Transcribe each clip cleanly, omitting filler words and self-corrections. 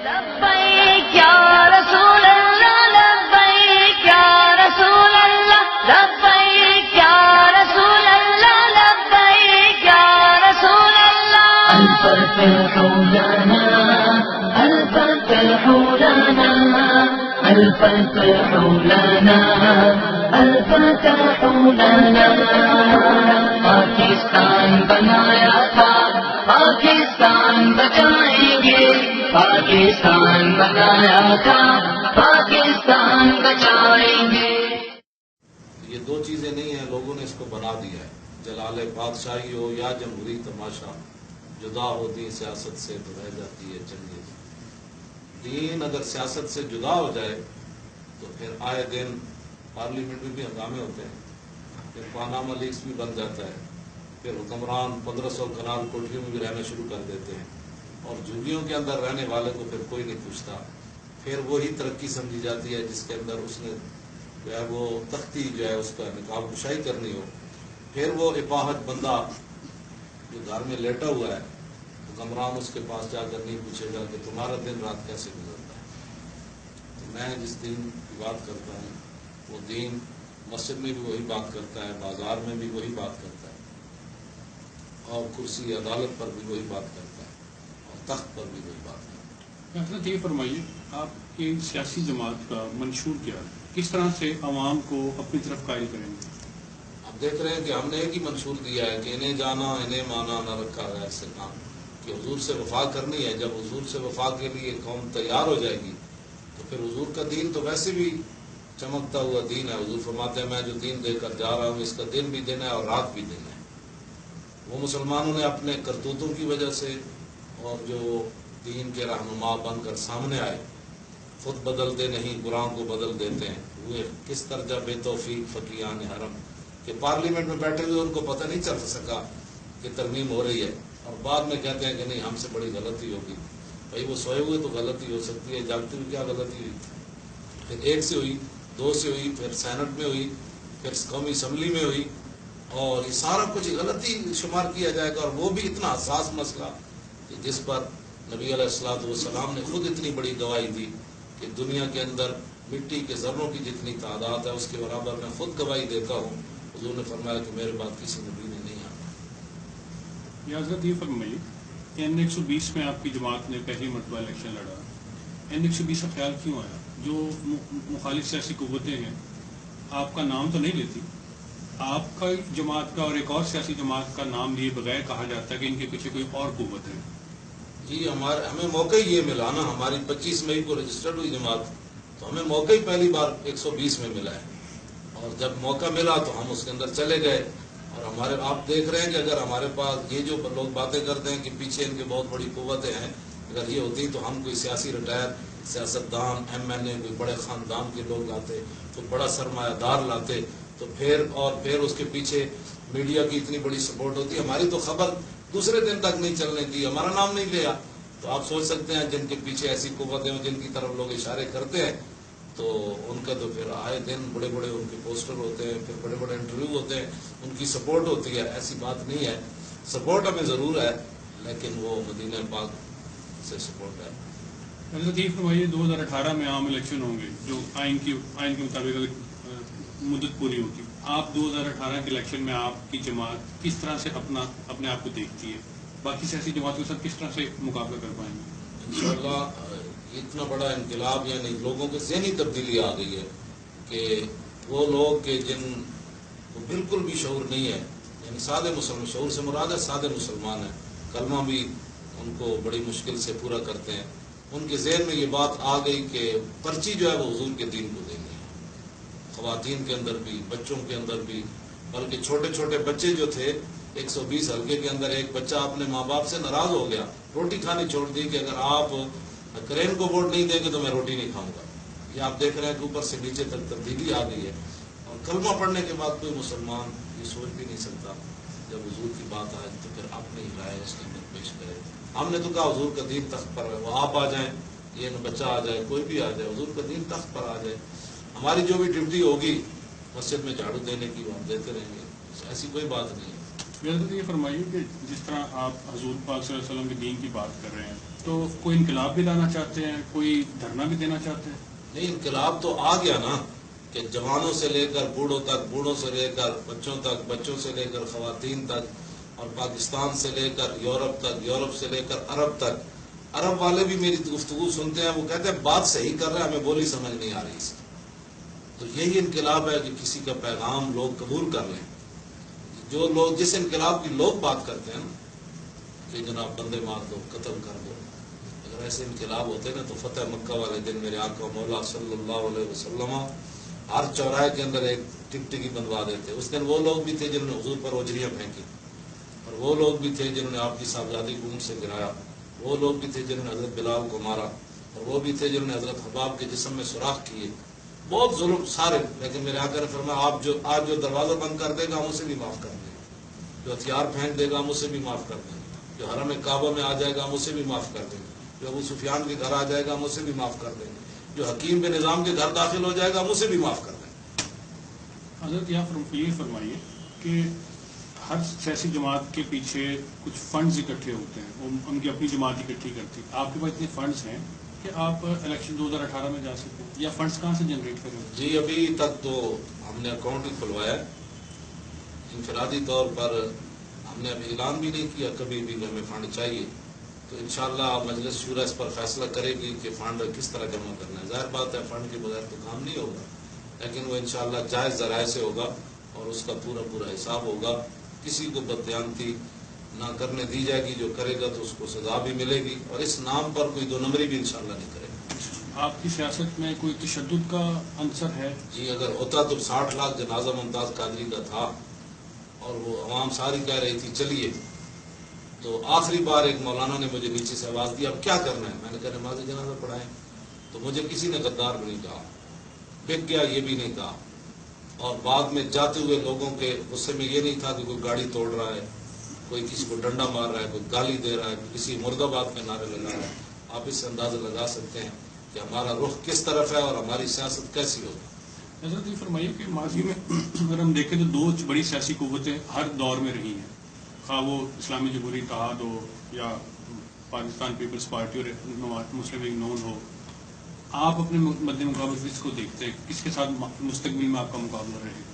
لبیک یا رسول اللہ لبیک یا رسول اللہ لبیک یا رسول اللہ لبیک یا رسول اللہ الفتح لنا الفتح لنا الفتح لنا الفتح لنا پاکستان بنایا تھا پاکستان بچائیں گے پاکستان بنایا تھا پاکستان بچائیں گے. یہ دو چیزیں نہیں ہیں، لوگوں نے اس کو بنا دیا ہے. جلال بادشاہی ہو یا جمہوری تماشا، جدا ہوتی سیاست سے تو رہ جاتی ہے چنگیز. دین اگر سیاست سے جدا ہو جائے تو پھر آئے دن پارلیمنٹ میں بھی ہنگامے ہوتے ہیں، پھر پاناما لیکس بھی بن جاتا ہے، پھر حکمران 1500 کنال کوٹریوں میں بھی رہنا شروع کر دیتے ہیں، اور جھگیوں کے اندر رہنے والے کو پھر کوئی نہیں پوچھتا. پھر وہی ترقی سمجھی جاتی ہے جس کے اندر اس نے جو ہے وہ تختی جو ہے اس کا نقاب کشائی کرنی ہو. پھر وہ اپاہج بندہ جو گھر میں لیٹا ہوا ہے، حکمران اس کے پاس جا کر نہیں پوچھے گا کہ تمہارا دن رات کیسے گزرتا ہے. تو میں جس دین کی بات کرتا ہوں وہ دین مسجد میں بھی وہی بات کرتا ہے، بازار میں بھی وہی بات کرتا ہے، اور کرسی عدالت پر بھی وہی بات کرتا ہے، اور تخت پر بھی وہی بات کرتا ہے. حضرت یہ فرمائیے، آپ کی سیاسی جماعت کا منشور کیا ہے؟ کس طرح سے عوام کو اپنی طرف قائل کریں گے؟ اب دیکھ رہے ہیں کہ ہم نے ایک ہی منشور دیا ہے کہ انہیں جانا انہیں مانا نہ رکھا غیر سے کام، کہ حضور سے وفا کرنی ہے. جب حضور سے وفا کے لیے قوم تیار ہو جائے گی تو پھر حضور کا دین تو ویسے بھی چمکتا ہوا دین ہے. حضور فرماتے ہیں میں جو دین دے کر جا رہا ہوں اس کا دن بھی دن ہے اور رات بھی دن ہے. وہ مسلمانوں نے اپنے کرتوتوں کی وجہ سے اور جو دین کے رہنما بن کر سامنے آئے، خود بدلتے نہیں قرآن کو بدل دیتے ہیں. وہ کس طرح بے توفیق فقیان حرم کہ پارلیمنٹ میں بیٹھے ہوئے ان کو پتہ نہیں چل سکا کہ ترمیم ہو رہی ہے، اور بعد میں کہتے ہیں کہ نہیں ہم سے بڑی غلطی ہوگی. بھائی وہ سوئے ہوئے تو غلطی ہو سکتی ہے، جاگتے ہوئے کیا غلطی ہوئی؟ پھر ایک سے ہوئی، دو سے ہوئی، پھر سینٹ میں ہوئی، پھر قومی اسمبلی میں ہوئی، اور یہ سارا کچھ غلطی شمار کیا جائے گا. اور وہ بھی اتنا حساس مسئلہ کہ جس پر نبی علیہ الصلوۃ والسلام نے خود اتنی بڑی گواہی دی کہ دنیا کے اندر مٹی کے ذروں کی جتنی تعداد ہے اس کے برابر میں خود گواہی دیتا ہوں. حضور نے فرمایا کہ میرے بعد کسی نبی نے نہیں آنا. یا حضرت یہ فرمائیے، N120 میں آپ کی جماعت نے پہلی مرتبہ الیکشن لڑا. N120 کا خیال کیوں آیا؟ جو مخالف سیاسی قوتیں ہیں آپ کا نام تو نہیں لیتی، آپ کا جماعت کا اور ایک اور سیاسی جماعت کا نام لیے بغیر کہا جاتا ہے کہ ان کے پیچھے کوئی اور قوت ہے. جی ہمیں موقع ہی یہ ملا نا، ہماری 25 مئی کو رجسٹرڈ ہوئی جماعت، تو ہمیں موقع ہی پہلی بار 120 میں ملا ہے. اور جب موقع ملا تو ہم اس کے اندر چلے گئے. اور ہمارے آپ دیکھ رہے ہیں کہ اگر ہمارے پاس یہ جو لوگ باتیں کرتے ہیں کہ پیچھے ان کے بہت بڑی قوتیں ہیں، اگر یہ ہوتی تو ہم کوئی سیاسی ریٹائر سیاستدان MLA کوئی بڑے خاندان کے لوگ لاتے، کوئی بڑا سرمایہ دار لاتے، تو پھر اس کے پیچھے میڈیا کی اتنی بڑی سپورٹ ہوتی. ہماری تو خبر دوسرے دن تک نہیں چلنے دی، ہمارا نام نہیں لیا. تو آپ سوچ سکتے ہیں جن کے پیچھے ایسی قوتیں ہیں جن کی طرف لوگ اشارے کرتے ہیں تو ان کا تو پھر آئے دن بڑے بڑے ان کے پوسٹر ہوتے ہیں، پھر بڑے بڑے انٹرویو ہوتے ہیں، ان کی سپورٹ ہوتی ہے. ایسی بات نہیں ہے، سپورٹ ہمیں ضرور ہے لیکن وہ مدینہ پاک سے سپورٹ ہے. حضرت یہ فرمائیے، 2018 میں عام الیکشن ہوں گے جو آئین کے مطابق مدت پوری ہوگی. آپ 2018 کے الیکشن میں آپ کی جماعت کس طرح سے اپنے آپ کو دیکھتی ہے؟ باقی سیاسی جماعتوں کے ساتھ کس طرح سے مقابلہ کر پائیں گے؟ انشاءاللہ اتنا بڑا انقلاب یعنی لوگوں کی ذہنی تبدیلی آ گئی ہے کہ وہ لوگ کہ جن کو بالکل بھی شعور نہیں ہے، یعنی سادے مسلمان، شعور سے مراد ہے سادے مسلمان ہیں، کلمہ بھی ان کو بڑی مشکل سے پورا کرتے ہیں، ان کے ذہن میں یہ بات آ گئی کہ پرچی جو ہے وہ حضور کے دین کو دینی ہے. خواتین کے اندر بھی، بچوں کے اندر بھی، بلکہ چھوٹے چھوٹے بچے جو تھے 120 حلقے کے اندر ایک بچہ اپنے ماں باپ سے ناراض ہو گیا، روٹی کھانی چھوڑ دی کہ اگر آپ کرین کو ووٹ نہیں دیں گے تو میں روٹی نہیں کھاؤں گا. یہ آپ دیکھ رہے ہیں کہ اوپر سے نیچے تک تبدیلی آ گئی ہے. اور کلمہ پڑھنے کے بعد کوئی مسلمان یہ سوچ بھی نہیں سکتا جب حضور کی بات آئے تو پھر اپنی رائے اس کے اندر پیش کرے. ہم نے تو کہا حضور کا دین تخت پر ہے، وہ آپ آ جائیں، یہ نہ بچہ آ جائے، کوئی بھی آ جائے، حضور کا دین تخت پر آ جائے. ہماری جو بھی ڈیوٹی ہوگی مسجد میں جھاڑو دینے کی وہ ہم دیتے رہیں گے، ایسی کوئی بات نہیں ہے. حضرت یہ فرمائیے کہ جس طرح آپ حضور پاک صلی اللہ علیہ وسلم کے دین کی بات کر رہے ہیں تو کوئی انقلاب بھی لانا چاہتے ہیں, کوئی دھرنا بھی دینا چاہتے ہیں؟ نہیں, انقلاب تو آ گیا نا کہ جوانوں سے لے کر بوڑھوں تک, بوڑھوں سے لے کر بچوں تک, بچوں سے لے کر خواتین تک, اور پاکستان سے لے کر یورپ تک, یورپ سے لے کر عرب تک. عرب والے بھی میری گفتگو سنتے ہیں, وہ کہتے ہیں بات صحیح کر رہے ہیں, ہمیں بولی سمجھ نہیں آ رہی اس کی. تو یہی انقلاب ہے کہ کسی کا پیغام لوگ قبول کر لیں. جو لوگ, جس انقلاب کی لوگ بات کرتے ہیں نا کہ جناب بندے مار دو, قتل کر دو, اگر ایسے انقلاب ہوتے نا تو فتح مکہ والے دن میرے آقا مولا صلی اللہ علیہ وسلم ہر چوراہے کے اندر ایک ٹکٹکی بنوا دیتے. اس دن وہ لوگ بھی تھے جنہوں نے حضور پر اوجریاں پھینکی, اور وہ لوگ بھی تھے جنہوں نے آپ کی صاحبزادی کو اونٹ سے گرایا, وہ لوگ بھی تھے جنہوں نے حضرت بلال کو مارا, اور وہ بھی تھے جنہوں نے حضرت حباب کے جسم میں سوراخ کیے. بہت ظلم سارے. لیکن میرے آقا نے فرمایا آپ جو آج جو دروازہ بند کر دے گا ہم اسے بھی معاف کر دیں گے, جو ہتھیار پھینک دے گا ہم اسے بھی معاف کر دیں گے, جو حرم کعبہ میں آ جائے گا ہم اسے بھی معاف کر دیں گے, جو ابو سفیان کے گھر آ جائے گا ہم اسے بھی معاف کر دیں گے, جو حکیم بن نظام کے گھر داخل ہو جائے گا ہم اسے بھی معاف کر دیں گے. حضرت یہاں یہ فرمائیے کہ ہر سیاسی جماعت کے پیچھے کچھ فنڈز اکٹھے ہوتے ہیں, وہ ان کی اپنی جماعت اکٹھی کرتی ہے. آپ کے پاس اتنے فنڈز ہیں کہ آپ الیکشن 2018 میں جا سکتے ہیں, یا فنڈز کہاں سے جنریٹ کریں؟ جی ابھی تک تو ہم نے اکاؤنٹ ہی کھلوایا ہے. انفرادی طور پر ہم نے ابھی اعلان بھی نہیں کیا کبھی بھی کہ ہمیں فنڈ چاہیے. تو انشاءاللہ مجلس شورا اس پر فیصلہ کرے گی کہ فنڈ کس طرح جمع کرنا ہے. ظاہر بات ہے فنڈ کے بغیر تو کام نہیں ہوگا, لیکن وہ انشاءاللہ جائز ذرائع سے ہوگا اور اس کا پورا حساب ہوگا. کسی کو بددیانتی نہ کرنے دی جائے گی, جو کرے گا تو اس کو سزا بھی ملے گی, اور اس نام پر کوئی دو نمبری بھی انشاءاللہ نہیں کرے گا. آپ کی سیاست میں کوئی تشدد کا عنصر ہے؟ جی اگر ہوتا تو 60 لاکھ جنازہ ممتاز قادری کا تھا, اور وہ عوام ساری کہہ رہی تھی چلیے. تو آخری بار ایک مولانا نے مجھے نیچے سے آواز دی اب کیا کرنا ہے, میں نے کہا نماز جنازہ پڑھائیں. تو مجھے کسی نے غدار بھی نہیں کہا, بک گیا یہ بھی نہیں کہا, اور بعد میں جاتے ہوئے لوگوں کے غصے میں یہ نہیں تھا کہ کوئی گاڑی توڑ رہا ہے, کوئی کسی کو ڈنڈا مار رہا ہے, کوئی گالی دے رہا ہے, کسی مرد آباد میں نعرے لگا رہا ہے. آپ اس سے اندازہ لگا سکتے ہیں کہ ہمارا رخ کس طرف ہے اور ہماری سیاست کیسی ہوگی. حضرت یہ فرمائیے کہ ماضی میں اگر ہم دیکھیں تو دو بڑی سیاسی قوتیں ہر دور میں رہی ہیں, خواہ وہ اسلامی جمہوری اتحاد ہو یا پاکستان پیپلز پارٹی اور مسلم لیگ نون ہو. آپ اپنے مد مقابل کس کو دیکھتے ہیں, کس کے ساتھ مستقبل میں آپ کا مقابلہ رہے گا؟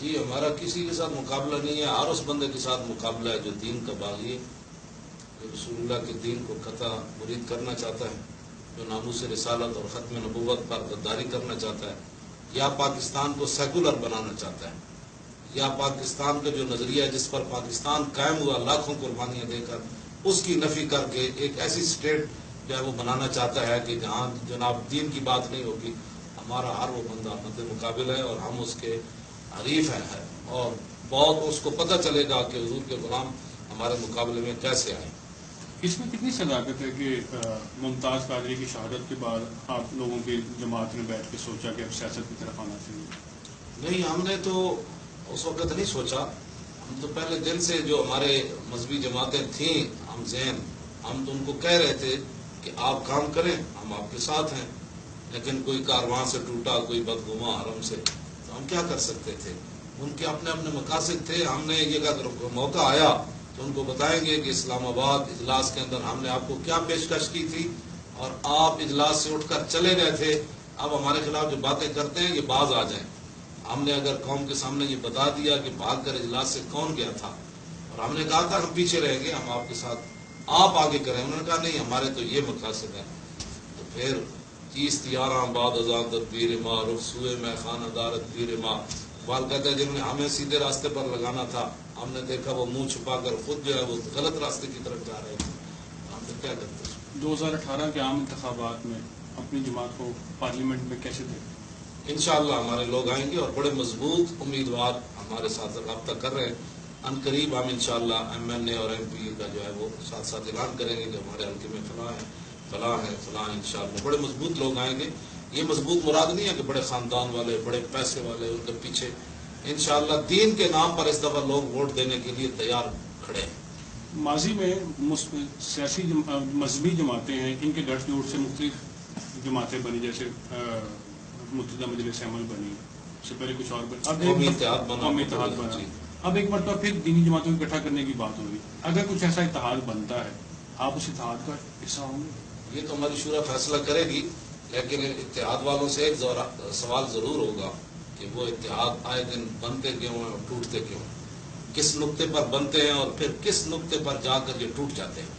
جی ہمارا کسی کے ساتھ مقابلہ نہیں ہے, ہر اس بندے کے ساتھ مقابلہ ہے جو دین کا باغی ہے, جو رسول اللہ کے دین کو قطع مرید کرنا چاہتا ہے, جو ناموس رسالت اور ختم نبوت پر غداری کرنا چاہتا ہے, یا پاکستان کو سیکولر بنانا چاہتا ہے, یا پاکستان کا جو نظریہ ہے جس پر پاکستان قائم ہوا لاکھوں قربانیاں دے کر, اس کی نفی کر کے ایک ایسی اسٹیٹ جو ہے وہ بنانا چاہتا ہے کہ جہاں جناب دین کی بات نہیں ہوگی. ہمارا ہر وہ بندہ مد مقابل ہے, اور ہم اس کے حریف ہیں, اور بہت اس کو پتہ چلے گا کہ حضور کے غلام ہمارے مقابلے میں کیسے آئے. اس میں کتنی صداقت ہے کہ ممتاز قادری کی شہادت کے بعد آپ لوگوں کی جماعت نے بیٹھ کے سوچا کہ اب سیاست کی طرف آنا چاہیے؟ نہیں, ہم نے تو اس وقت نہیں سوچا. ہم تو پہلے دن سے جو ہمارے مذہبی جماعتیں تھیں ہم ہم تو ان کو کہہ رہے تھے کہ آپ کام کریں, ہم آپ کے ساتھ ہیں. لیکن کوئی کارواں سے ٹوٹا, کوئی بدگماں حرم سے, تو ہم کیا کر سکتے تھے. ان کے اپنے اپنے مقاصد تھے. ہم نے یہ اگر موقع آیا تو ان کو بتائیں گے کہ اسلام آباد اجلاس کے اندر ہم نے آپ کو کیا پیشکش کی تھی, اور آپ اجلاس سے اٹھ کر چلے گئے تھے. اب ہمارے خلاف جو باتیں کرتے ہیں یہ باز آ جائیں. ہم نے اگر قوم کے سامنے یہ بتا دیا کہ بھاگ کر اجلاس سے کون گیا تھا, اور ہم نے کہا تھا ہم پیچھے رہیں گے, ہم آپ کے ساتھ, آپ آگے کریں. انہوں نے کہا نہیں ہمارے تو یہ مقاصد ہے. تو پھر 30 بعد ازاں تدبیر ماں رخ سوئے میں خانہ دارت پیر ماں. بال کہتا ہے جنہوں نے ہمیں سیدھے راستے پر لگانا تھا, ہم نے دیکھا وہ منہ چھپا کر خود جو ہے وہ غلط راستے کی طرف جا رہے تھے. ہم نے کیا کرتے. 2018 کے عام انتخابات میں اپنی جماعت کو پارلیمنٹ میں کیسے دیں؟ انشاءاللہ ہمارے لوگ آئیں گے, اور بڑے مضبوط امیدوار ہمارے ساتھ رابطہ کر رہے ہیں. ان قریب ہم انشاءاللہ ایم این اے اور ایم پی کا جو ہے وہ ساتھ ساتھ اعلان کریں گے کہ ہمارے حلقے میں فلاں ہے فلاں ہے فلاں. انشاءاللہ بڑے مضبوط لوگ آئیں گے. یہ مضبوط مراد نہیں ہے کہ بڑے خاندان والے, بڑے پیسے والے ان کے پیچھے. انشاءاللہ دین کے نام پر اس دفعہ لوگ ووٹ دینے کے لیے تیار کھڑے ہیں. ماضی میں سیاسی مذہبی جماعتیں ہیں, ان کے گٹھ جوڑ سے مختلف جماعتیں بنی, جیسے متحدہ مجلس عمل بنی, اس سے پہلے کچھ اور بنی, اب قومی اتحاد بنا. قومی اتحاد بنا. اب ایک مرتبہ پھر دینی جماعتوں کو اکٹھا کرنے کی بات ہوگی. اگر کچھ ایسا اتحاد بنتا ہے, آپ اس اتحاد کا حصہ ہوں گے؟ یہ تو ہماری شورا فیصلہ کرے گی، لیکن اتحاد والوں سے ایک سوال ضرور ہوگا کہ وہ اتحاد آئے دن بنتے کیوں ہیں اور ٹوٹتے کیوں ہیں، کس نقطے پر بنتے ہیں اور پھر کس نقطے پر جا کر یہ ٹوٹ جاتے ہیں.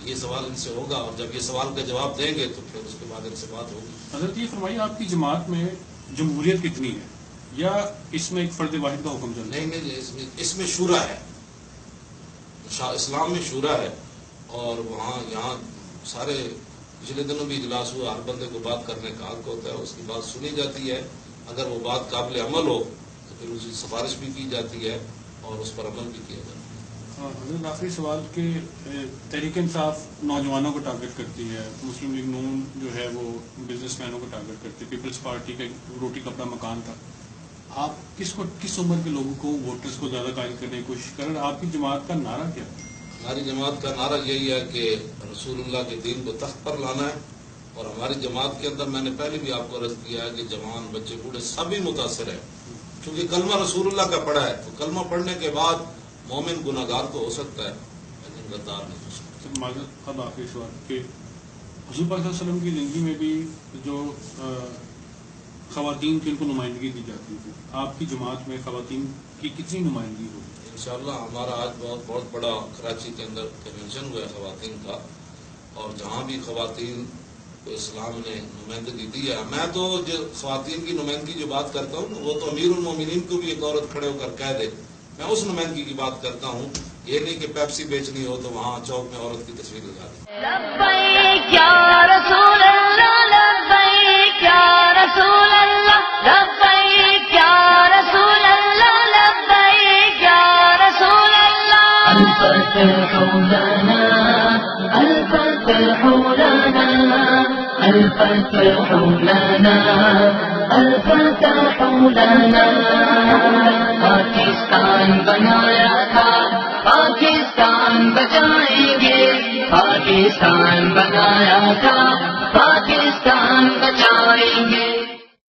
یہ سوال ان سے ہوگا، اور جب یہ سوال کا جواب دیں گے تو پھر اس کے بعد ان سے بات ہوگی. حضرت یہ فرمائیے، آپ کی جماعت میں جمہوریت کتنی ہے، یا اس میں ایک فرد واحد کا حکم چلتا ہے؟ نہیں، اس میں شورا ہے، اسلام میں شورا ہے، اور یہاں سارے پچھلے دنوں بھی اجلاس ہوا، ہر بندے کو بات کرنے کا حق ہوتا ہے، اس کی بات سنی جاتی ہے، اگر وہ بات قابل عمل ہو تو پھر اس کی سفارش بھی کی جاتی ہے اور اس پر عمل بھی کیا جاتا ہے. حضرت آخری سوال کہ تحریک انصاف نوجوانوں کو ٹارگٹ کرتی ہے، مسلم لیگ نون جو ہے وہ بزنس مینوں کو ٹارگٹ کرتی ہے، پیپلز پارٹی کا روٹی کپڑا مکان تھا، آپ کس عمر کے لوگوں کو، ووٹرز کو زیادہ قائل کرنے کی کوشش کریں؟ آپ کی جماعت کا نعرہ کیا ہے؟ ہماری جماعت کا نعرہ یہی ہے کہ رسول اللہ کے دین کو تخت پر لانا ہے، اور ہماری جماعت کے اندر میں نے پہلے بھی آپ کو عرض کیا ہے کہ جوان بچے بوڑھے سبھی متاثر ہیں، کیونکہ کلمہ رسول اللہ کا پڑھا ہے، تو کلمہ پڑھنے کے بعد مومن گناہگار تو ہو سکتا ہے لیکن غدار نہیں ہو سکتا. معذرت، اب آخری سوال کہ حضور پاک صلی اللہ علیہ وسلم کی زندگی میں بھی جو خواتین کی ان کو نمائندگی دی جاتی تھی، آپ کی جماعت میں خواتین کی کتنی نمائندگی ہوگی؟ انشاءاللہ ہمارا آج بہت بڑا کراچی کے اندر کنونشن ہوا ہے خواتین کا، اور جہاں بھی خواتین کو اسلام نے نمائندگی دی ہے، میں تو جو خواتین کی نمائندگی جو بات کرتا ہوں وہ تو امیر المومنین کو بھی ایک عورت کھڑے ہو کر کہہ دے، میں اس نمائندگی کی بات کرتا ہوں. یہ نہیں کہ پیپسی بیچنی ہو تو وہاں چوک میں عورت کی تصویر لگا دیں. لبیک یا رسول اللہ، لبیک یا رسول اللہ، لبیک یا رسول اللہ، لبیک یا رسول اللہ. الفتح لنا، الفتح لنا، الفتح لنا، الفتح لنا. پاکستان بنایا تھا، پاکستان بچائیں گے، پاکستان بنایا تھا،